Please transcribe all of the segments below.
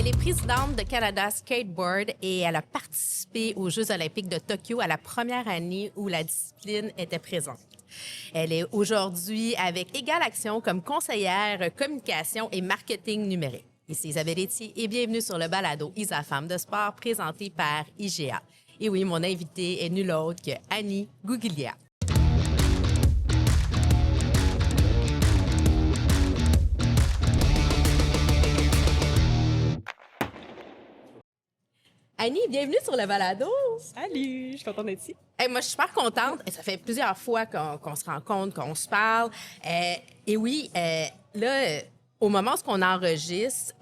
Elle est présidente de Canada Skateboard et elle a participé aux Jeux olympiques de Tokyo à la première année où la discipline était présente. Elle est aujourd'hui avec Égal Action comme conseillère communication et marketing numérique. Ici Isabelle Etier et bienvenue sur le balado Isa Femmes de sport présenté par IGA. Et oui, mon invitée est nulle autre que Annie Gouglia. Annie, bienvenue sur le balado. Salut, je suis contente d'être ici. Hey, moi, je suis super contente. Ça fait plusieurs fois qu'on se rencontre, qu'on se parle. Et oui, là, au où on enregistre,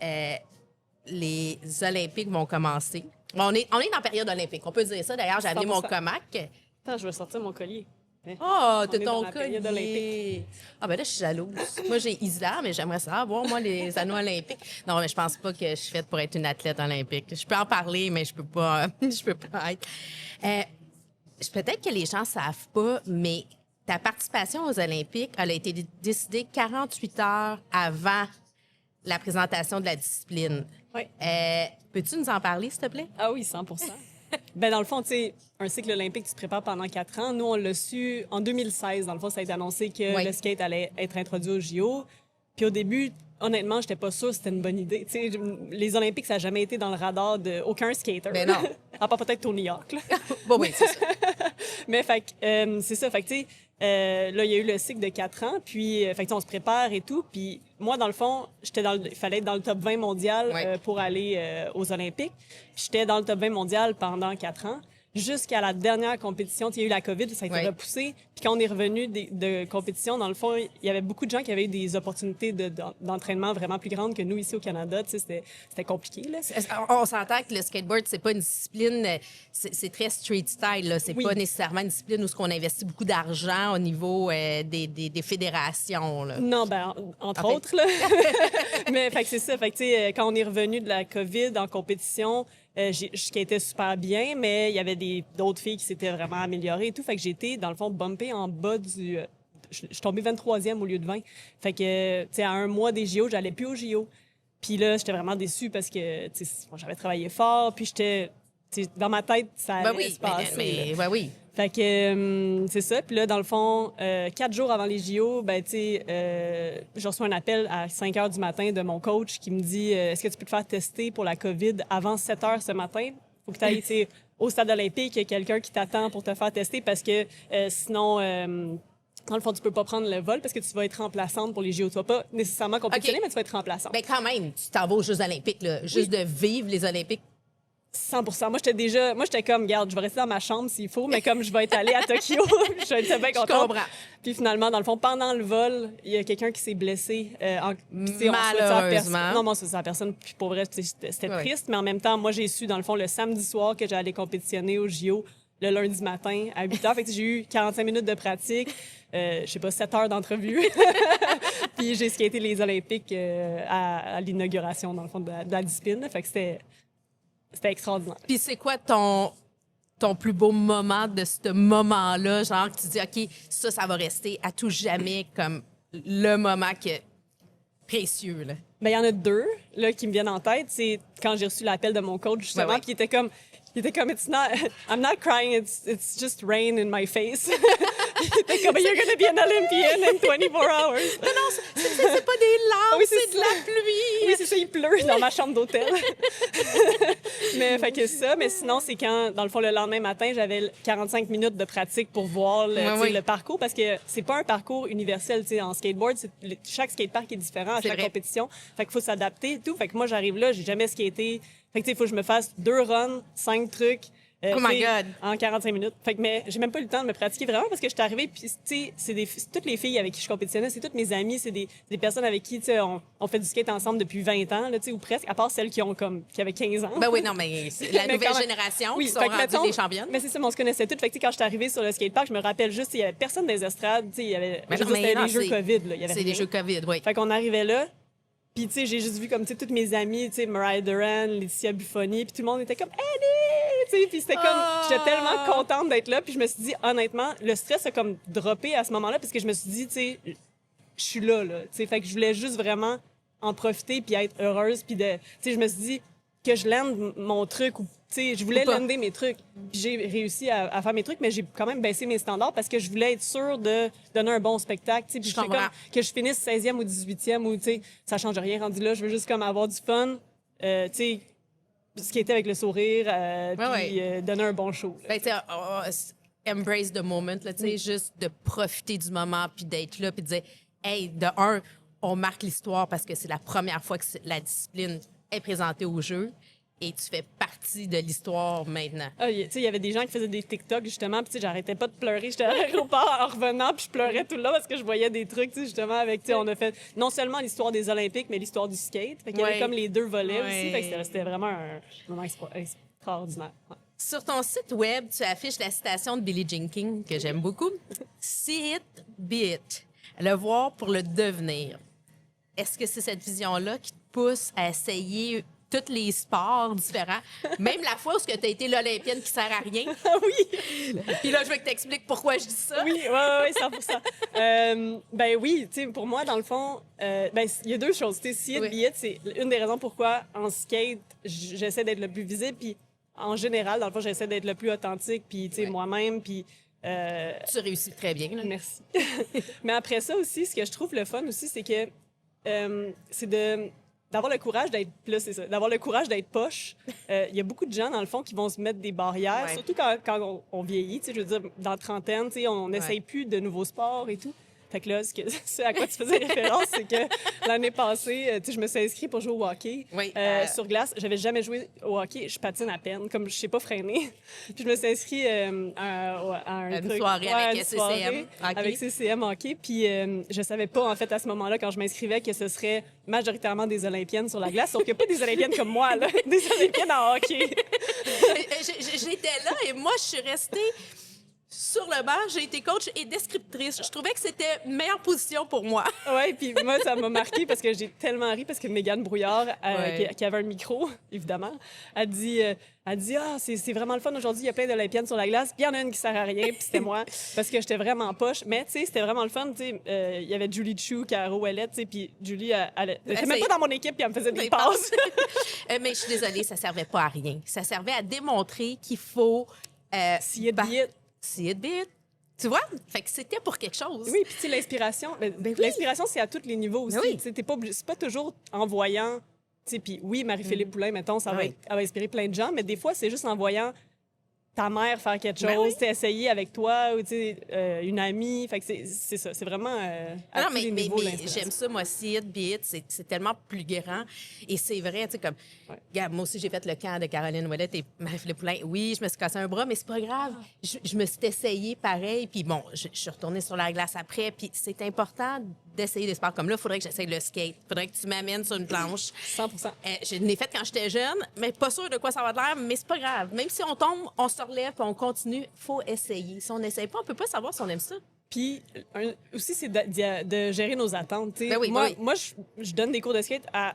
les Olympiques vont commencer. On est en période olympique, on peut dire ça. D'ailleurs, j'ai amené mon 100%. comac. Attends, je vais sortir mon collier. Oh, t'as On est dans ton la période collier. olympique. Ah ben là, je suis jalouse. Moi, j'ai Isa, mais j'aimerais ça avoir, moi, les anneaux olympiques. Non, mais je pense pas que je suis faite pour être une athlète olympique. Je peux en parler, mais je peux pas, je peux pas être. Peut-être que les gens savent pas, mais ta participation aux Olympiques, elle a été décidée 48 heures avant la présentation de la discipline. Oui. Peux-tu nous en parler, s'il te plaît? Ah oui, 100 Ben dans le fond, tu sais, un cycle olympique, tu te prépares pendant 4 ans. Nous, on l'a su en 2016. Dans le fond, ça a été annoncé que Oui. le skate allait être introduit au JO. Puis au début, honnêtement, j'étais pas sûre que c'était une bonne idée. Tu sais, les Olympiques, ça n'a jamais été dans le radar d'aucun skater. Ben non. À part peut-être Tony Hawk, là. Bon, oui, c'est ça. Mais fait que, c'est ça. Fait que, tu sais, là, il y a eu le cycle de 4 ans, puis fait que, on se prépare et tout. Puis moi, dans le fond, il fallait être dans le top 20 mondial Ouais. pour aller aux Olympiques. Puis j'étais dans le top 20 mondial pendant 4 ans. Jusqu'à la dernière compétition, il y a eu la COVID, ça a été Ouais. repoussé. Puis quand on est revenu de compétition, dans le fond, il y avait beaucoup de gens qui avaient eu des opportunités d'entraînement vraiment plus grandes que nous ici au Canada. Tu sais, c'était compliqué, là. On s'entend que le skateboard, c'est pas une discipline, c'est très street style. Là. C'est Oui. pas nécessairement une discipline où on investit beaucoup d'argent au niveau des fédérations. Là. Non, ben, entre En fait. autres, là. Mais, fait que c'est ça. Fait que, tu sais, quand on est revenu de la COVID en compétition, je skatais super bien, mais il y avait d'autres filles qui s'étaient vraiment améliorées et tout. Fait que j'ai été, dans le fond, bumpée en bas du... je suis tombée 23e au lieu de 20. Fait que, tu sais, à un mois des JO, j'allais plus aux JO. Puis là, j'étais vraiment déçue parce que, tu sais, bon, j'avais travaillé fort, puis j'étais... tu sais, dans ma tête, ça allait Ben oui, se passer. là. oui. Fait que c'est ça. Puis là, dans le fond, 4 jours avant les JO, ben, tu sais, je reçois un appel à 5 heures du matin de mon coach qui me dit est-ce que tu peux te faire tester pour la COVID avant 7 heures ce matin? Faut que tu ailles, tu sais, au stade olympique, il y a quelqu'un qui t'attend pour te faire tester parce que sinon... dans le fond, tu peux pas prendre le vol parce que tu vas être remplaçante pour les JO. Tu vas pas nécessairement compétitionner, OK. mais tu vas être remplaçante. Ben quand même, tu t'en vas aux Jeux olympiques. Là. Juste de vivre les Olympiques. 100%. Moi, j'étais comme, regarde, je vais rester dans ma chambre s'il faut, mais comme je vais être allée à Tokyo, je vais être bien contente. comprends. Puis finalement, dans le fond, pendant le vol, il y a quelqu'un qui s'est blessé. Puis, tu sais, on souhaite ça à Malheureusement. personne. Non, moi, c'est ça à personne. Puis pour vrai, tu sais, c'était Ouais. triste, mais en même temps, moi, j'ai su, dans le fond, le samedi soir que j'allais compétitionner au JO le lundi matin à 8 h. Fait que j'ai eu 45 minutes de pratique, je sais pas, 7 heures d'entrevue. Puis j'ai skaté les Olympiques à l'inauguration, dans le fond, de la discipline. Fait que c'était extraordinaire. Puis c'est quoi ton plus beau moment de ce moment-là? Genre, que tu dis, OK, ça va rester à tout jamais comme le moment précieux. Là. Ben, il y en a 2 là, qui me viennent en tête. C'est quand j'ai reçu l'appel de mon coach, justement, Ouais, ouais. puis il était comme, I'm not crying, it's just rain in my face. Il était comme, you're gonna be an Olympian in 24 hours. Non, c'est pas des larmes, Oui, c'est de ça. la pluie. Oui, c'est ça, il pleut dans ma chambre d'hôtel. Mais fait que ça, mais sinon, c'est quand, dans le fond, le lendemain matin, j'avais 45 minutes de pratique pour voir tu sais, oui. le parcours, parce que c'est pas un parcours universel, tu sais, en skateboard, chaque skatepark est différent à C'est chaque vrai. compétition. Fait qu'il faut s'adapter et tout. Fait que moi, j'arrive là, j'ai jamais skaté. Fait que, tu sais, il faut que je me fasse 2 runs, 5 trucs. Oh my tu sais, God. En 45 minutes. Fait que, mais j'ai même pas eu le temps de me pratiquer vraiment parce que je suis arrivée, puis, tu sais, c'est toutes les filles avec qui je compétitionnais, c'est toutes mes amies, c'est des personnes avec qui, tu sais, on fait du skate ensemble depuis 20 ans, là, tu sais, ou presque, à part celles qui avaient 15 ans. Ben oui, non, mais c'est la Mais nouvelle quand même- génération Oui, qui sont fait que, rendues mettons, des championnes. Mais c'est ça, mais on se connaissait toutes. Fait que, tu sais, quand je suis arrivée sur le skatepark, je me rappelle juste, il y avait personne dans les estrades, tu sais, il y avait, Mais je non, veux dire, mais c'était non, les jeux c'est- COVID, là, il y avait C'est des rien. jeux COVID, oui. Fait qu'on arrivait là, puis tu sais, j'ai juste vu comme, tu sais, toutes mes amies, tu sais, Mariah Duran, Laetitia Buffoni, puis tout le monde était comme « Annie! » Tu sais, puis c'était comme, j'étais tellement contente d'être là, puis je me suis dit, honnêtement, le stress a comme droppé à ce moment-là, parce que je me suis dit, tu sais, je suis là, tu sais, fait que je voulais juste vraiment en profiter puis être heureuse, puis de, tu sais, je me suis dit, que je lande mon truc ou, tu sais, je voulais Ou pas. lander mes trucs. Puis j'ai réussi à faire mes trucs, mais j'ai quand même baissé mes standards parce que je voulais être sûre de donner un bon spectacle, tu sais. Puis Je je fais comprends. comme que je finisse 16e ou 18e ou, tu sais, ça change rien rendu là. Je veux juste comme avoir du fun, tu sais, ce qui était avec le sourire, puis donner un bon show. Là. Ben, tu sais, embrace the moment, là, tu sais, juste de profiter du moment, puis d'être là, puis de dire, hey, de un, on marque l'histoire parce que c'est la première fois que la discipline est présentée au jeu et tu fais partie de l'histoire maintenant. Ah, tu sais, il y avait des gens qui faisaient des TikTok, justement, puis tu sais, j'arrêtais pas de pleurer. J'étais à l'aéroport en revenant, puis je pleurais tout le long parce que je voyais des trucs, tu sais, justement, avec, tu sais, on a fait non seulement l'histoire des Olympiques, mais l'histoire du skate. Fait qu'il y avait comme les deux volets aussi. Fait que c'était vraiment un moment extraordinaire. Ouais. Sur ton site web, tu affiches la citation de Billie Jean King, que j'aime beaucoup. See it, be it. Le voir pour le devenir. Est-ce que c'est cette vision-là qui te pousse à essayer tous les sports différents? Même la fois où tu as été l'Olympienne qui sert à rien. Ah oui! Puis là, je veux que tu expliques pourquoi je dis ça. Oui, oui, 100%. Ben oui, tu sais, pour moi, dans le fond, ben il y a deux choses. Tu sais, see it, be it, c'est une des raisons pourquoi en skate, j'essaie d'être le plus visible, puis en général, dans le fond, j'essaie d'être le plus authentique, puis tu sais, moi-même, puis... Tu réussis très bien. Là. Merci. Mais après ça aussi, ce que je trouve le fun aussi, c'est que c'est d'avoir le courage d'être... Là, c'est ça. D'avoir le courage d'être poche. Il y a beaucoup de gens, dans le fond, qui vont se mettre des barrières, surtout quand on vieillit. Tu sais, je veux dire, dans la trentaine, tu sais, on n'essaye plus de nouveaux sports et tout. Fait que là, ce à quoi tu faisais référence, c'est que l'année passée, tu sais, je me suis inscrite pour jouer au hockey sur glace. J'avais jamais joué au hockey. Je patine à peine, comme je sais pas freiner. Puis je me suis inscrite à un truc, soirée avec CCM. Avec CCM hockey. Puis je savais pas, en fait, à ce moment-là, quand je m'inscrivais, que ce serait majoritairement des Olympiennes sur la glace. Sauf qu'il n'y a pas des Olympiennes comme moi, là. Des Olympiennes en hockey. J'étais là et moi, je suis restée... Sur le banc, j'ai été coach et descriptrice. Je trouvais que c'était une meilleure position pour moi. Oui, puis moi, ça m'a marqué parce que j'ai tellement ri parce que Mégane Brouillard, qui avait un micro, évidemment, a dit ah, c'est vraiment le fun aujourd'hui, il y a plein d'Olympiennes sur la glace, puis il y en a une qui sert à rien, puis c'était moi, parce que j'étais vraiment poche. Mais tu sais, c'était vraiment le fun. Tu sais, il y avait Julie Chou, Caro Ouellette, tu sais, puis Julie, elle était même pas dans mon équipe, puis elle me faisait des passes. Mais je suis désolée, ça servait pas à rien. Ça servait à démontrer qu'il faut... See it, be it. See it, be it. Tu vois? Fait que c'était pour quelque chose. Oui, puis tu sais, l'inspiration, l'inspiration, c'est à tous les niveaux aussi. Tu sais, c'est pas toujours en voyant, tu sais, puis oui, Marie-Philippe Poulain, mettons, elle va inspirer plein de gens, mais des fois, c'est juste en voyant ta mère faire quelque chose, essayer avec toi, ou une amie. Fait que c'est ça, c'est vraiment à tous les niveaux, j'aime ça, moi, see it, be it, c'est tellement plus grand. Et c'est vrai, tu sais, comme, regarde, moi aussi, j'ai fait le camp de Caroline Ouellette et Marie-Philippe Poulain. Oui, je me suis cassé un bras, mais c'est pas grave. Je me suis essayée pareil, puis bon, je suis retournée sur la glace après, puis c'est important d'essayer des sports comme là. Il faudrait que j'essaye le skate. Il faudrait que tu m'amènes sur une planche. 100%. Je l'ai fait quand j'étais jeune, mais pas sûre de quoi ça va l'air, mais c'est pas grave. Même si on tombe, on se relève puis on continue. Faut essayer. Si on n'essaye pas, on peut pas savoir si on aime ça. Puis aussi, c'est de gérer nos attentes. Ben oui, moi je donne des cours de skate à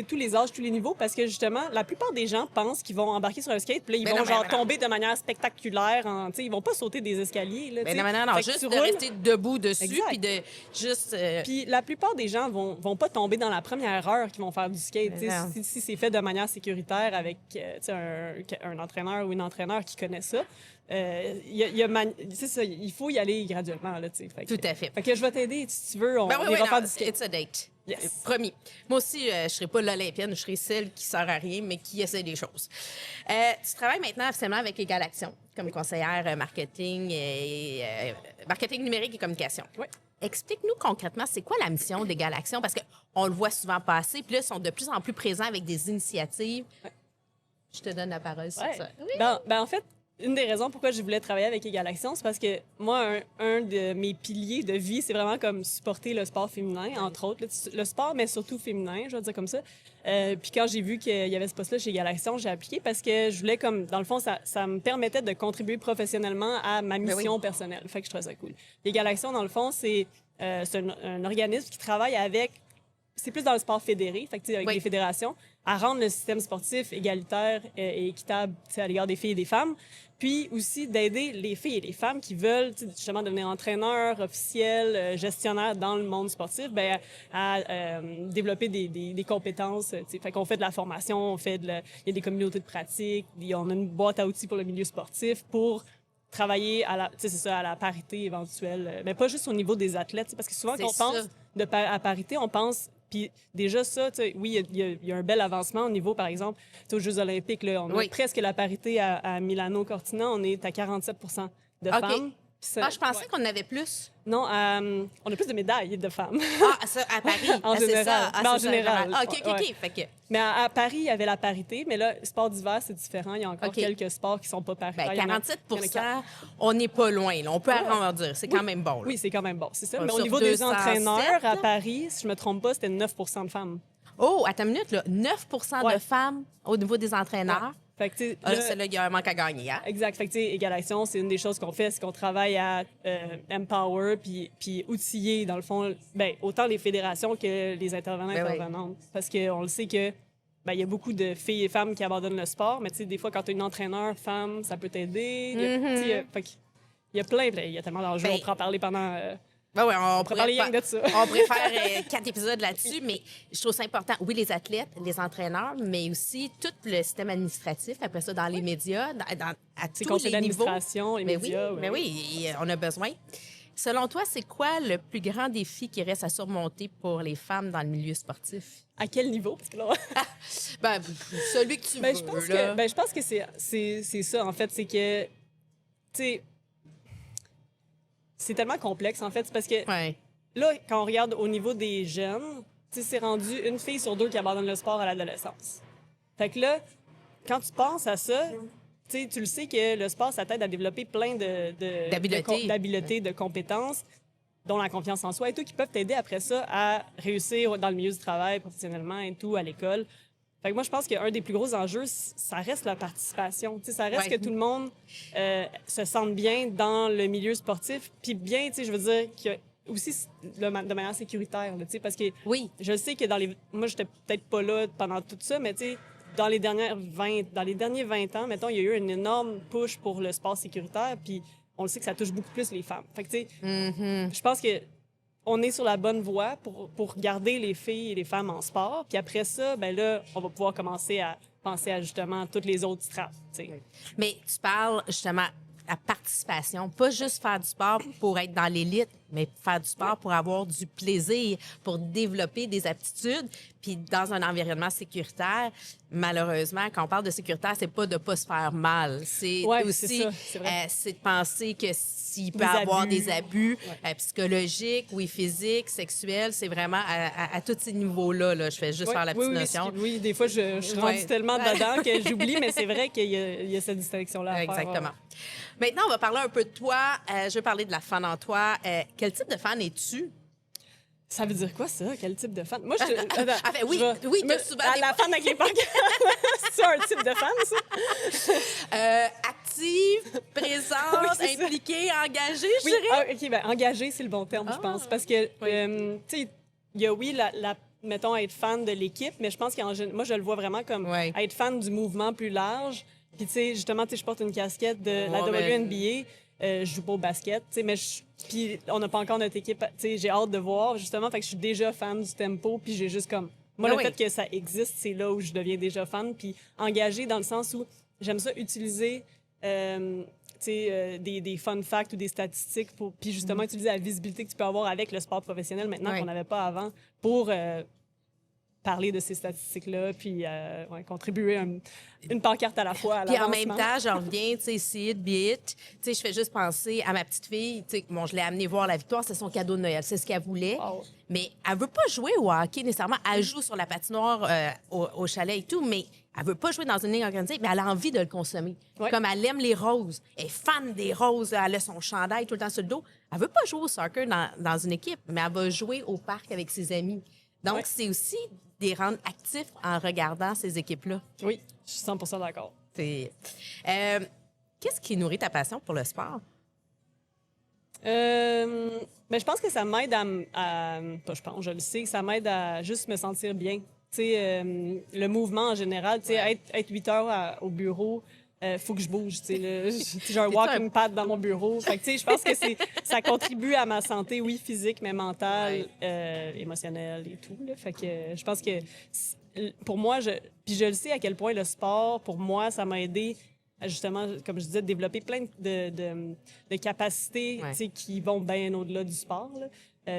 tous les âges, tous les niveaux, parce que justement, la plupart des gens pensent qu'ils vont embarquer sur un skate, puis là, ils vont tomber de manière spectaculaire. Ils vont pas sauter des escaliers. Là, non, juste de rester debout dessus, puis de juste... Puis la plupart des gens vont pas tomber dans la première heure qu'ils vont faire du skate. Si c'est fait de manière sécuritaire avec un entraîneur ou une entraîneur qui connaît ça, c'est ça, il faut y aller graduellement. Là, tout à fait. Fait que je vais t'aider, si tu veux, on va faire du skate. It's a date. Yes. Promis. Moi aussi, je ne serai pas l'Olympienne, je serai celle qui ne sert à rien, mais qui essaie des choses. Tu travailles maintenant officiellement avec Égal Action comme conseillère marketing marketing numérique et communication. Oui. Explique-nous concrètement, c'est quoi la mission d'Égal Action? Parce qu'on le voit souvent passer, puis là, ils sont de plus en plus présents avec des initiatives. Ouais. Je te donne la parole sur ça. Oui. Ben, en fait, une des raisons pourquoi je voulais travailler avec Égal Action, c'est parce que moi, un de mes piliers de vie, c'est vraiment comme supporter le sport féminin, entre autres. Le sport, mais surtout féminin, je vais dire comme ça. Puis quand j'ai vu qu'il y avait ce poste-là chez Égal Action, j'ai appliqué parce que je voulais comme, dans le fond, ça me permettait de contribuer professionnellement à ma mission personnelle. Fait que je trouvais ça cool. Égal Action, dans le fond, c'est un organisme qui travaille avec c'est plus dans le sport fédéré, fait que, tu sais, avec Oui. les fédérations, à rendre le système sportif égalitaire et équitable, tu sais, à l'égard des filles et des femmes. Puis aussi d'aider les filles et les femmes qui veulent, tu sais, justement devenir entraîneurs, officiels, gestionnaires dans le monde sportif, ben à développer des compétences. Tu sais, fait qu'on fait de la formation, il y a des communautés de pratique, on a une boîte à outils pour le milieu sportif pour travailler à tu sais, c'est ça, à la parité éventuelle, mais pas juste au niveau des athlètes, tu sais, parce que souvent C'est quand on ça. pense à parité, on pense, puis déjà ça, tu sais, oui, il y a un bel avancement au niveau, par exemple, tu sais, aux Jeux olympiques, là, on a Oui. presque la parité à Milano-Cortina, on est à 47 de OK. femmes. Puis ça- Je pensais ouais. qu'on en avait plus. Non, on a plus de médailles de femmes. Ah, ça, à Paris. En C'est général. ça. Ben, en c'est ça, général. Ah, OK, OK, Ouais. OK. Fait que, Mais à Paris, il y avait la parité, mais là, sport d'hiver, c'est différent. Il y a encore OK. quelques sports qui sont pas paritaires. ben, Il y en a- 47 il y en a quatre. on n'est pas loin. Là. On peut Ouais. arrondir. C'est quand même bon. Là. Oui, c'est quand même bon, c'est ça. Ouais, Mais au sur niveau des 207, entraîneurs, à là. Paris, si je me trompe pas, c'était 9 de femmes. Oh, attends une minute. Là. 9 Ouais. de femmes au niveau des entraîneurs. Fait que, tu sais, Ah, là- c'est là, il y a un manque à gagner. Hein? Exact. Fait que, tu sais, Égalisation, c'est une des choses qu'on fait, c'est qu'on travaille à empower puis outiller, dans le fond, ben, autant les fédérations que les intervenants et Ben oui. intervenantes. Parce qu'on le sait que ben, il y a beaucoup de filles et femmes qui abandonnent le sport, mais tu sais, des fois, quand tu as une entraîneur femme, ça peut t'aider. Tu sais, fait que il y a plein, il y a tellement d'enjeux, Ben, on pourrait en parler pendant... Ben ouais, on pourrait parler pourrait rien que de ça. on pourrait faire 4 épisodes là-dessus, mais je trouve ça important. Oui, les athlètes, les entraîneurs, mais aussi tout le système administratif, après ça, dans les médias, à C'est tous conseil les niveaux. d'administration, les Mais médias. oui, mais oui, on a besoin. Selon toi, c'est quoi le plus grand défi qui reste à surmonter pour les femmes dans le milieu sportif? À quel niveau? Parce que là... Ben, celui que tu Ben, veux, je pense que c'est ça, en fait. C'est que, tu sais, c'est tellement complexe, en fait. C'est parce que Ouais. là, quand on regarde au niveau des jeunes, tu sais, c'est rendu une fille sur deux qui abandonne le sport à l'adolescence. Fait que là, quand tu penses à ça, tu sais, tu le sais que le sport, ça t'aide à développer plein d'habiletés, de compétences, dont la confiance en soi et tout, qui peuvent t'aider après ça à réussir dans le milieu du travail, professionnellement et tout, à l'école. Fait que moi, je pense qu'un des plus gros enjeux, ça reste la participation. Tu sais, ça reste Ouais. que tout le monde se sente bien dans le milieu sportif, puis bien, tu sais, je veux dire, qu'il y a aussi de manière sécuritaire, là, tu sais, parce que Oui. je sais que moi, j'étais peut-être pas là pendant tout ça, mais tu sais, dans les derniers 20 ans, mettons, il y a eu une énorme push pour le sport sécuritaire, puis on le sait que ça touche beaucoup plus les femmes. Fait que, tu sais, je pense que on est sur la bonne voie pour garder les filles et les femmes en sport. Puis après ça, ben là, on va pouvoir commencer à penser à justement toutes les autres strates, tu sais. Mais tu parles justement à participation, pas juste faire du sport pour être dans l'élite, mais faire du sport pour avoir du plaisir, pour développer des aptitudes, puis dans un environnement sécuritaire. Malheureusement, quand on parle de sécuritaire, c'est pas de pas se faire mal, c'est Ouais, aussi c'est ça, c'est vrai. c'est de penser que s'il peut Des avoir abus. des abus psychologiques, oui, physiques, sexuels, c'est vraiment à tous ces niveaux-là. Là. Je fais juste Ouais, faire la petite oui, notion. oui, des fois, je suis rendue Ouais. tellement dedans que j'oublie, mais c'est vrai qu'il y a cette distinction-là à faire. Exactement. Maintenant, on va parler un peu de toi. Je veux parler de la fan en toi. Quel type de fan es-tu? Ça veut dire quoi, ça? Quel type de fan? Moi, je... Attends, Ah, ben oui, je vais- oui, t'as me- souvent la, des- la fan avec les pancartes. C'est un type de fan, ça? Active, présente, Oui, c'est ça. impliquée, engagée, je Oui, dirais. OK, ben engagé, c'est le bon terme, je pense. Parce que, tu sais, il y a, oui, mettons, être fan de l'équipe, mais je pense moi, je le vois vraiment comme Ouais. être fan du mouvement plus large. Puis, tu sais, justement, tu sais, je porte une casquette de la Ouais, ben- WNBA. Je joue pas au basket, tu sais, mais puis on n'a pas encore notre équipe, tu sais, j'ai hâte de voir, justement, fait que je suis déjà fan du tempo, puis j'ai juste comme... Moi, Ah le oui. fait que ça existe, c'est là où je deviens déjà fan, puis engagée dans le sens où j'aime ça utiliser... tu sais, des fun facts ou des statistiques puis justement utiliser la visibilité que tu peux avoir avec le sport professionnel maintenant Ouais. qu'on n'avait pas avant pour parler de ces statistiques-là puis contribuer une pancarte à la fois à Puis en même l'avancement. temps, je reviens, tu sais, see it, be it. Tu sais, je fais juste penser à ma petite fille. Tu sais, bon, je l'ai amenée voir la victoire, c'est son cadeau de Noël, c'est ce qu'elle voulait. Wow. Mais elle veut pas jouer au hockey nécessairement. Elle joue sur la patinoire au chalet et tout, mais elle veut pas jouer dans une ligne organisée, mais elle a envie de le consommer. Ouais. Comme elle aime les roses, elle est fan des roses, elle a son chandail tout le temps sur le dos. Elle veut pas jouer au soccer dans une équipe, mais elle va jouer au parc avec ses amis. Donc, Ouais. c'est aussi des rendre actifs en regardant ces équipes-là. Oui, je suis 100% d'accord. Qu'est-ce qui nourrit ta passion pour le sport? Mais je pense que ça m'aide pas je pense, je le sais, ça m'aide à juste me sentir bien. Tu sais, le mouvement en général, tu sais, être 8 heures au bureau, faut que je bouge, tu sais, là. J'ai un walking pad dans mon bureau. Fait que, tu sais, je pense que ça contribue à ma santé, oui, physique, mais mentale, émotionnelle et tout, là. Fait que je pense que pour moi, puis je le sais à quel point le sport, pour moi, ça m'a aidé à, justement, comme je disais, développer plein de capacités, tu sais, qui vont bien au-delà du sport, là.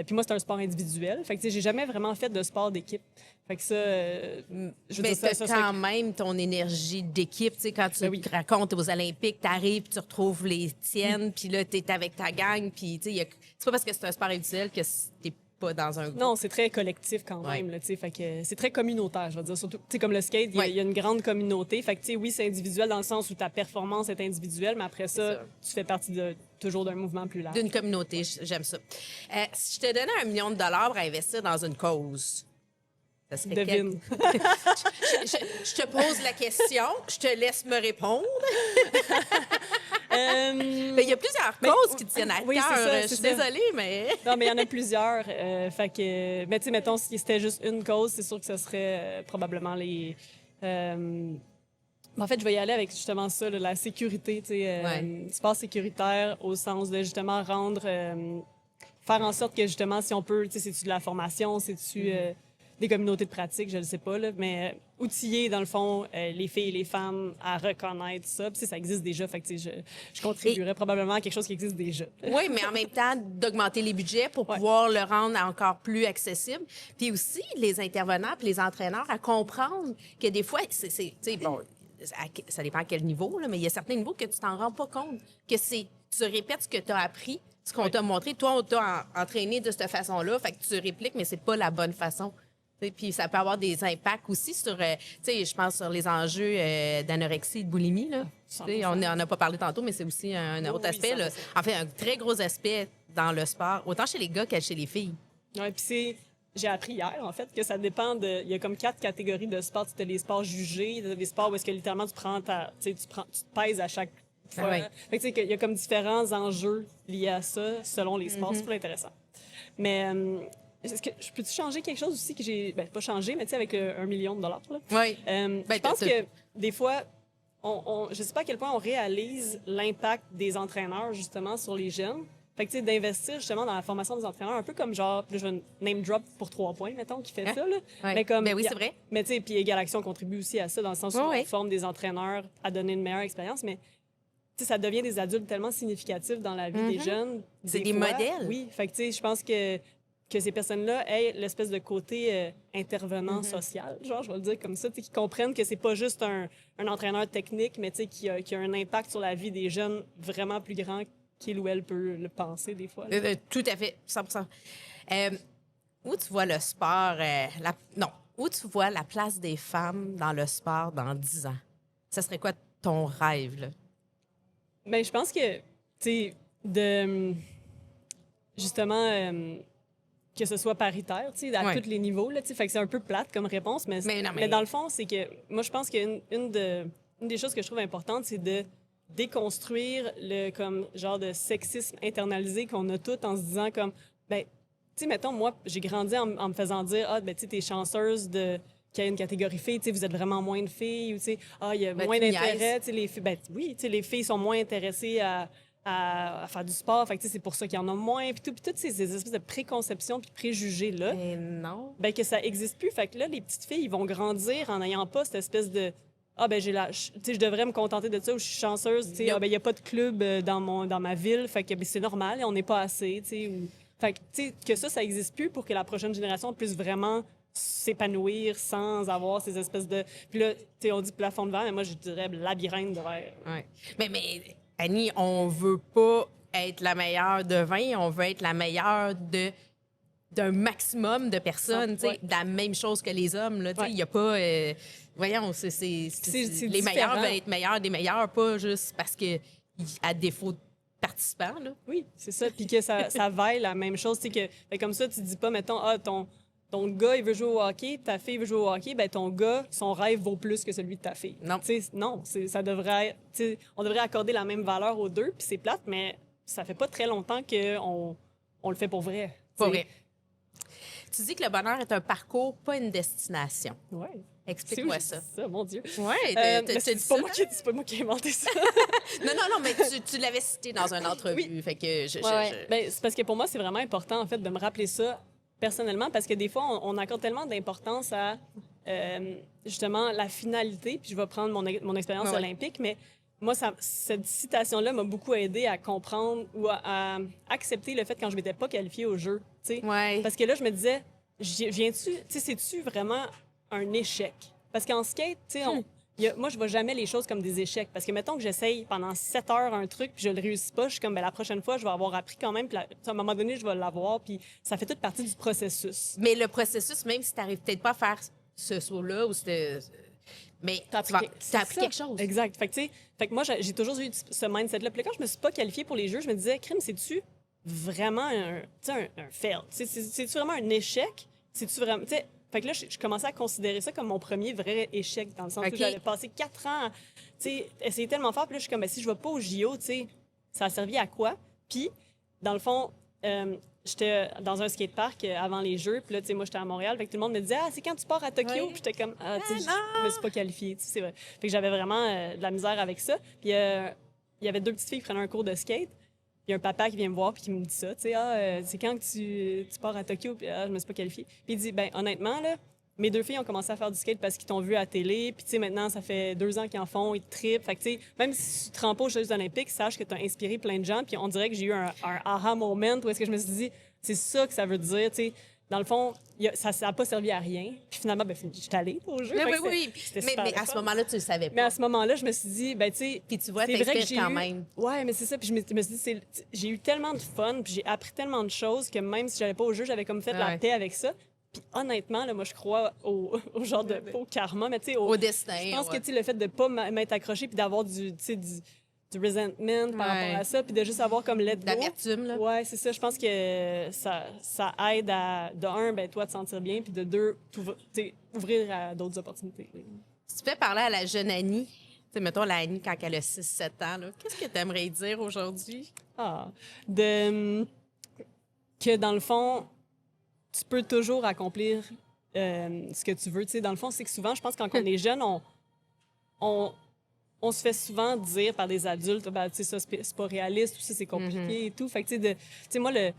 Puis moi, c'est un sport individuel. Fait que, tu sais, j'ai jamais vraiment fait de sport d'équipe. Fait que ça, je veux Mais dire, t'as quand même ton énergie d'équipe, tu sais, quand tu racontes aux Olympiques, t'arrives, puis tu retrouves les tiennes, puis là, t'es avec ta gang, puis tu sais, c'est pas parce que c'est un sport individuel que t'es pas dans un groupe. Non, c'est très collectif quand même, là, tu sais, fait que c'est très communautaire, je veux dire, surtout, tu sais, comme le skate, il y a une grande communauté, fait que, tu sais, oui, c'est individuel dans le sens où ta performance est individuelle, mais après ça, tu fais partie toujours d'un mouvement plus large. D'une communauté, j'aime ça. Si je te donnais $1 million pour investir dans une cause, ça serait Devine. je te pose la question, je te laisse me répondre. Il y a plusieurs causes qui te tiennent à cœur. Oui, je suis désolée, mais... Non, mais il y en a plusieurs. Fait que, mais tu sais, mettons, si c'était juste une cause, c'est sûr que ce serait probablement les... En fait, je vais y aller avec justement ça, là, la sécurité, tu sais, sport sécuritaire au sens de justement rendre... faire en sorte que justement, si on peut, tu sais, c'est-tu de la formation, c'est-tu des communautés de pratique, je ne sais pas, là, mais outiller, dans le fond, les filles et les femmes à reconnaître ça. Puis ça existe déjà, fait que je contribuerais probablement à quelque chose qui existe déjà. Oui, mais en même temps, d'augmenter les budgets pour pouvoir le rendre encore plus accessible. Puis aussi, les intervenants puis les entraîneurs à comprendre que des fois, tu sais, bon, ça dépend à quel niveau, là, mais il y a certains niveaux que tu t'en rends pas compte, que tu répètes ce que tu as appris, ce qu'on t'a montré. Toi, on t'a entraîné de cette façon-là, fait que tu répliques, mais c'est pas la bonne façon. Puis ça peut avoir des impacts aussi sur, tu sais, je pense sur les enjeux d'anorexie et de boulimie. Là. On n'en a pas parlé tantôt, mais c'est aussi un autre aspect. Là. En fait, un très gros aspect dans le sport, autant chez les gars que chez les filles. Oui, puis j'ai appris hier, en fait, que ça dépend de... Il y a comme 4 catégories de sports. Tu as les sports jugés, tu as des sports où est-ce que littéralement tu prends tu te pèses à chaque fois. Oui. Fait que, il y a comme différents enjeux liés à ça selon les sports. C'est pas intéressant. Mais... est-ce que je peux-tu changer quelque chose aussi que j'ai... Ben, pas changé, mais tu sais, avec $1 million, là. Oui. Je pense que des fois, je sais pas à quel point on réalise l'impact des entraîneurs, justement, sur les jeunes. Fait que, tu sais, d'investir, justement, dans la formation des entraîneurs, un peu comme genre, je vais name drop pour 3 points, mettons, qui fait ça, là. Ouais. Mais comme... Ben oui, c'est vrai. Mais tu sais, puis Égal Action contribue aussi à ça, dans le sens où on forme des entraîneurs à donner une meilleure expérience, mais... Tu sais, ça devient des adultes tellement significatifs dans la vie des jeunes. C'est des modèles. Oui, fait que, tu sais, je pense que ces personnes-là aient l'espèce de côté intervenant social, genre, je vais le dire comme ça, qui comprennent que c'est pas juste un entraîneur technique, mais qui a un impact sur la vie des jeunes vraiment plus grand qu'il ou elle peut le penser des fois. Tout à fait, 100%. Où tu vois le sport, où tu vois la place des femmes dans le sport dans 10 ans? Ça serait quoi ton rêve, là? Bien, je pense que, tu sais, justement... que ce soit paritaire, tu sais, à tous les niveaux, là, tu sais, fait que c'est un peu plate comme réponse, mais dans le fond, c'est que, moi, je pense qu'une des choses que je trouve importante, c'est de déconstruire le, comme, genre de sexisme internalisé qu'on a tous en se disant comme, ben, tu sais, mettons, moi, j'ai grandi en me faisant dire, ben, tu sais, t'es chanceuse qu'il y ait une catégorie filles, tu sais, vous êtes vraiment moins de filles, ou tu sais, il y a moins d'intérêt, tu sais, les filles, ben, oui, tu sais, les filles sont moins intéressées à faire du sport. Fait que, c'est pour ça qu'il y en a moins. Puis toutes ces espèces de préconceptions puis préjugés-là. Mais non. Ben, que ça existe plus. Fait que là, les petites filles, ils vont grandir en n'ayant pas cette espèce de... ben, je devrais me contenter de ça, ou je suis chanceuse, tu sais. Ben, il n'y a pas de club dans ma ville. Fait que, ben, c'est normal, on n'est pas assez, tu sais. Fait que, tu sais, que ça existe plus pour que la prochaine génération puisse vraiment s'épanouir sans avoir ces espèces de... Puis là, tu sais, on dit plafond de verre, mais moi, je dirais labyrinthe de verre. Ouais. Mais Annie, on veut pas être la meilleure de 20, on veut être la meilleure d'un maximum de personnes, tu sais, de la même chose que les hommes, là, tu sais, il y a pas... voyons, les meilleurs veulent être meilleurs des meilleurs, pas juste parce que à défaut de participants, là. Oui, c'est ça, puis que ça vaille la même chose, tu sais, que comme ça, tu dis pas, mettons, ton gars, il veut jouer au hockey, ta fille veut jouer au hockey, ben ton gars, son rêve vaut plus que celui de ta fille. Non. Non, ça devrait... On devrait accorder la même valeur aux deux, puis c'est plate, mais ça fait pas très longtemps qu'on le fait pour vrai. Pour vrai. Tu dis que le bonheur est un parcours, pas une destination. Oui. Explique-moi ça. Ça, mon Dieu. Oui, c'est pas moi qui ai inventé ça. Non, mais tu l'avais cité dans une entrevue. Oui. Fait que Ben, c'est parce que pour moi, c'est vraiment important, en fait, de me rappeler ça personnellement, parce que des fois, on accorde tellement d'importance à, justement, la finalité, puis je vais prendre mon expérience olympique, mais moi, cette citation-là m'a beaucoup aidé à comprendre ou à accepter le fait quand je m'étais pas qualifiée au jeu, tu sais. Ouais. Parce que là, je me disais, c'est-tu vraiment un échec? Parce qu'en skate, tu sais, moi, je vois jamais les choses comme des échecs. Parce que, mettons que j'essaye pendant 7 heures un truc, puis je le réussis pas, je suis comme, ben, la prochaine fois, je vais avoir appris quand même, puis à un moment donné, je vais l'avoir, puis ça fait toute partie du processus. Mais le processus, même si tu n'arrives peut-être pas à faire ce saut-là, ou mais t'as appris quelque chose. Exact. Fait que moi, j'ai toujours eu ce mindset-là. Puis là, quand je me suis pas qualifiée pour les Jeux, je me disais, crime, c'est-tu vraiment un fail? C'est-tu vraiment un échec? C'est-tu vraiment... Fait que là, je commençais à considérer ça comme mon premier vrai échec, dans le sens où j'avais passé 4 ans, essayer tellement fort. Puis là, je suis comme, ben, si je vais pas au JO, ça a servi à quoi? Puis, dans le fond, j'étais dans un skatepark avant les Jeux. Puis là, moi, j'étais à Montréal. Fait que tout le monde me disait, c'est quand tu pars à Tokyo? Puis j'étais comme, je me suis pas qualifiée. C'est vrai. Fait que j'avais vraiment de la misère avec ça. Puis il y avait 2 petites filles qui prenaient un cours de skate. Il y a un papa qui vient me voir puis qui me dit ça, c'est quand que tu pars à Tokyo, puis je me suis pas qualifiée. Puis il dit, ben honnêtement, là, mes 2 filles ont commencé à faire du skate parce qu'ils t'ont vu à la télé, puis maintenant, ça fait 2 ans qu'ils en font, ils trippent. Fait que même si tu te rends pas aux Jeux olympiques, sache que tu as inspiré plein de gens, puis on dirait que j'ai eu un aha moment où est-ce que je me suis dit, c'est ça que ça veut dire, tu sais. Dans le fond, ça n'a pas servi à rien. Puis finalement, ben, je suis allée au jeu. Oui. Mais à ce moment-là, tu le savais pas. Mais à ce moment-là, je me suis dit, ben, tu sais. Puis tu vois, t'inspires quand même. Ouais, mais c'est ça. Puis je me suis dit, j'ai eu tellement de fun, puis j'ai appris tellement de choses que même si j'allais pas au jeu, j'avais comme fait la paix avec ça. Puis honnêtement, là, moi, je crois au genre de. Pas au karma, mais tu sais, au destin. Je pense que, tu sais, le fait de pas m'être accroché, puis d'avoir du resentment par rapport à ça, puis de juste avoir comme let go. D'amertume, là. Ouais, c'est ça. Je pense que ça aide à, de un, ben, toi, te sentir bien, puis de deux, ouvrir à d'autres opportunités. Si tu fais parler à la jeune Annie, tu sais, mettons la Annie quand elle a 6-7 ans, là, qu'est-ce que tu aimerais dire aujourd'hui? Que dans le fond, tu peux toujours accomplir ce que tu veux. Tu sais, dans le fond, c'est que souvent, je pense que quand on est jeune, on se fait souvent dire par des adultes, ben, tu sais, ça, c'est pas réaliste, tout ça, c'est compliqué et tout. Fait que, tu sais, moi, je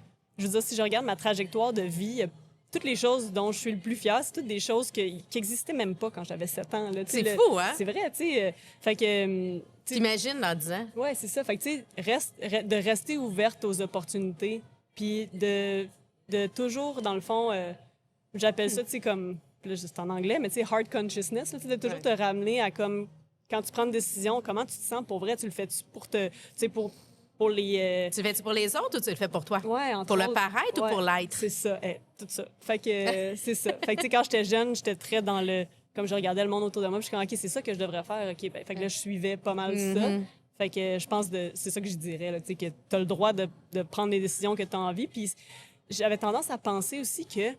veux dire, si je regarde ma trajectoire de vie, toutes les choses dont je suis le plus fière, c'est toutes des choses qui existaient même pas quand j'avais 7 ans. C'est fou, hein? C'est vrai, tu sais. Fait que... T'imagines dans 10 ans? Ouais, c'est ça. Fait que, tu sais, de rester ouverte aux opportunités, puis de toujours, dans le fond, j'appelle ça, tu sais, comme... Là, c'est en anglais, mais tu sais, heart consciousness, là, de toujours te ramener à comme... Quand tu prends une décision, comment tu te sens pour vrai? Tu le fais-tu pour te... Tu sais, pour les... Tu le fais-tu pour les autres ou tu le fais pour toi? Ouais, pour le paraître ou pour l'être? C'est ça, tout ça. Fait que c'est ça. Fait que, tu sais, quand j'étais jeune, j'étais très dans le... Comme je regardais le monde autour de moi, puis je suis comme, OK, c'est ça que je devrais faire. OK, ben, fait que là, je suivais pas mal ça. Fait que je pense c'est ça que je dirais, là, tu sais, que tu as le droit de prendre les décisions que tu as envie. Puis j'avais tendance à penser aussi que...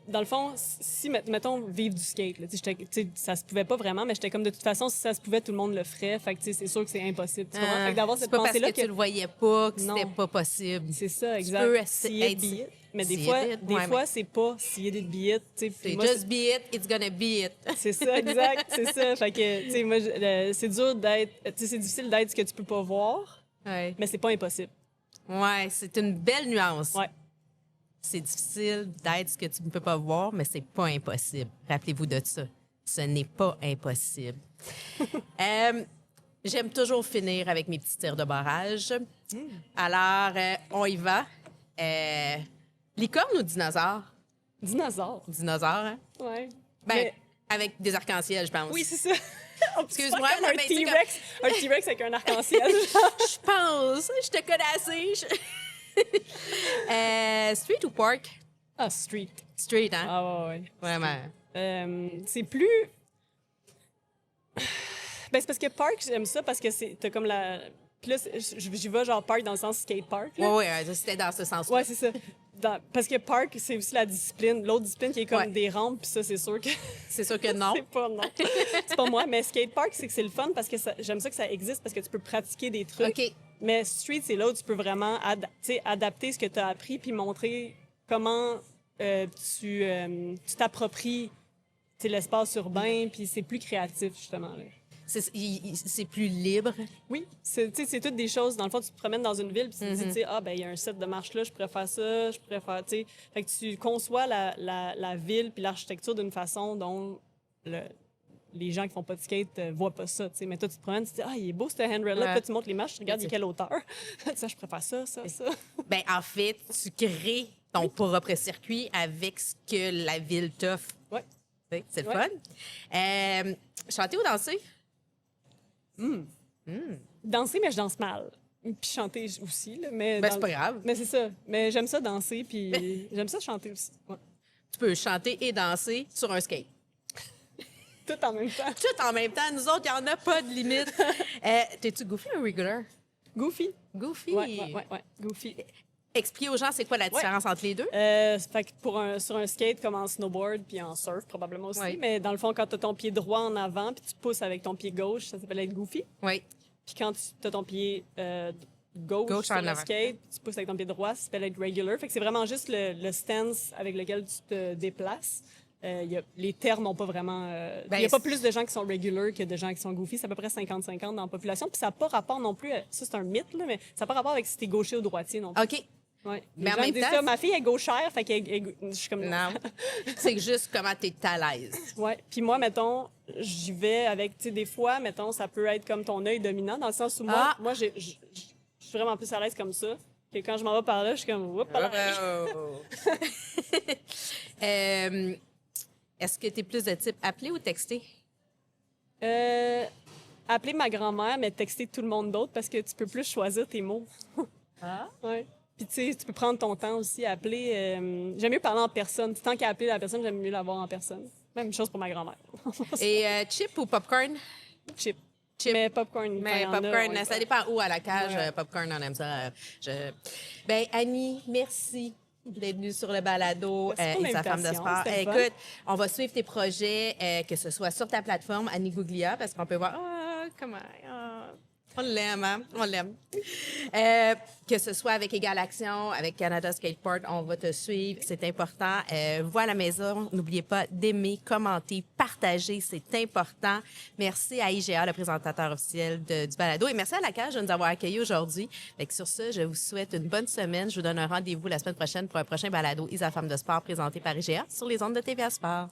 dans le fond, si, mettons, vivre du skate, là, ça se pouvait pas vraiment, mais j'étais comme, de toute façon, si ça se pouvait, tout le monde le ferait. Fait que, c'est sûr que c'est impossible. Tu comprends? Fait que d'avoir cette pensée-là parce que tu le voyais pas, que c'était pas possible. C'est ça, exact. Tu peux see it, be it. Mais des fois, c'est pas see it, be it. C'est just be it, it's gonna be it. C'est ça, exact. C'est ça. Fait que, tu sais, moi, c'est dur d'être... Tu sais, c'est difficile d'être ce que tu peux pas voir, mais c'est pas impossible. Ouais, c'est une belle nuance. Ouais. C'est difficile d'être ce que tu ne peux pas voir, mais c'est pas impossible. Rappelez-vous de ça. Ce n'est pas impossible. J'aime toujours finir avec mes petits tirs de barrage. Alors, on y va. Licorne ou dinosaure? Dinosaure. Dinosaure, hein? Ouais. Ben, avec des arcs-en-ciel, je pense. Oui, c'est ça. Excuse-moi, un T-Rex. Un T-Rex avec un arc-en-ciel. Je pense. Je te connais assez. Street ou park? Ah, street. Street, hein? Ah, ouais. Vraiment. C'est plus... Ben, c'est parce que park, j'aime ça parce que t'as comme Puis là, j'y vais genre park dans le sens skate park. Là. Oui, c'était dans ce sens-là. Ouais, c'est ça. Parce que park, c'est aussi la discipline. L'autre discipline qui est comme des rampes, puis ça, c'est sûr que... C'est sûr que non. c'est pas non. C'est pas moi. Mais skate park, c'est que c'est le fun parce que j'aime ça que ça existe parce que tu peux pratiquer des trucs. OK. Mais street, c'est là où tu peux vraiment adapter ce que tu as appris puis montrer comment tu t'appropries l'espace urbain, puis c'est plus créatif, justement. Là. C'est plus libre. Oui, c'est toutes des choses. Dans le fond, tu te promènes dans une ville, puis tu te dis, tu sais, ah, ben il y a un set de marches là, je pourrais faire ça, je pourrais faire, tu sais. Fait que tu conçois la ville puis l'architecture d'une façon dont les gens qui font pas de skate voient pas ça, tu sais. Mais toi, tu te promènes, tu te dis, ah, il est beau ce handrail-là, puis là, tu montes les marches, tu regardes, il y a quelle hauteur. Ça, je préfère ça. Ben, en fait, tu crées ton propre circuit avec ce que la ville t'offre. Ouais. C'est le fun. Chanter ou danser? Danser, mais je danse mal. Puis chanter aussi, là, mais... Ben, c'est pas grave. Mais c'est ça. Mais j'aime ça danser, puis j'aime ça chanter aussi. Ouais. Tu peux chanter et danser sur un skate. Tout en même temps. Tout en même temps. Nous autres, il n'y en a pas de limite. T'es-tu goofy ou regular? Goofy. Goofy. Ouais. Goofy. Expliquez aux gens c'est quoi la différence entre les deux. Fait que sur un skate comme en snowboard puis en surf probablement aussi, mais dans le fond, quand tu as ton pied droit en avant puis tu pousses avec ton pied gauche, ça s'appelle être goofy. Oui. Puis quand tu as ton pied gauche sur le skate, tu pousses avec ton pied droit, ça s'appelle être regular. Fait que c'est vraiment juste le stance avec lequel tu te déplaces. Les termes n'ont pas vraiment... il n'y a pas plus de gens qui sont regular que de gens qui sont goofy. C'est à peu près 50-50 dans la population. Puis ça n'a pas rapport non plus... ça, c'est un mythe, là, mais ça n'a pas rapport avec si t'es gaucher ou droitier non plus. OK. Ouais. Mais en même temps... ça, ma fille est gauchère, fait que je suis comme... Non. C'est juste comment t'es à l'aise. Ouais. Puis moi, mettons, j'y vais avec... Tu sais, des fois, mettons, ça peut être comme ton œil dominant, dans le sens où moi, je suis vraiment plus à l'aise comme ça. Que quand je m'en vais par là, je suis comme... Oups, Est-ce que tu es plus de type appeler ou texter? Appeler ma grand-mère, mais texter tout le monde d'autre parce que tu peux plus choisir tes mots. Ah? Ouais. Puis tu sais, tu peux prendre ton temps aussi à appeler. J'aime mieux parler en personne. Tant qu'à appeler la personne, j'aime mieux la voir en personne. Même chose pour ma grand-mère. Et chip ou popcorn? Chip. Mais popcorn. Mais popcorn, ça dépend où à la cage. Ouais. Popcorn, on aime ça. Ben, Annie, merci d'être venue sur le balado et sa femme de sport. Écoute, on va suivre tes projets, que ce soit sur ta plateforme, Annie Guglia, parce qu'on peut voir, comment, on l'aime, hein? On l'aime. Que ce soit avec Égal Action, avec Canada Skateboard, on va te suivre, c'est important. Vois à la maison, n'oubliez pas d'aimer, commenter, partager, c'est important. Merci à IGA, le présentateur officiel du balado, et merci à la cage de nous avoir accueillis aujourd'hui. Sur ce, je vous souhaite une bonne semaine. Je vous donne un rendez-vous la semaine prochaine pour un prochain balado Isa Femme de sport présenté par IGA sur les ondes de TVA Sport.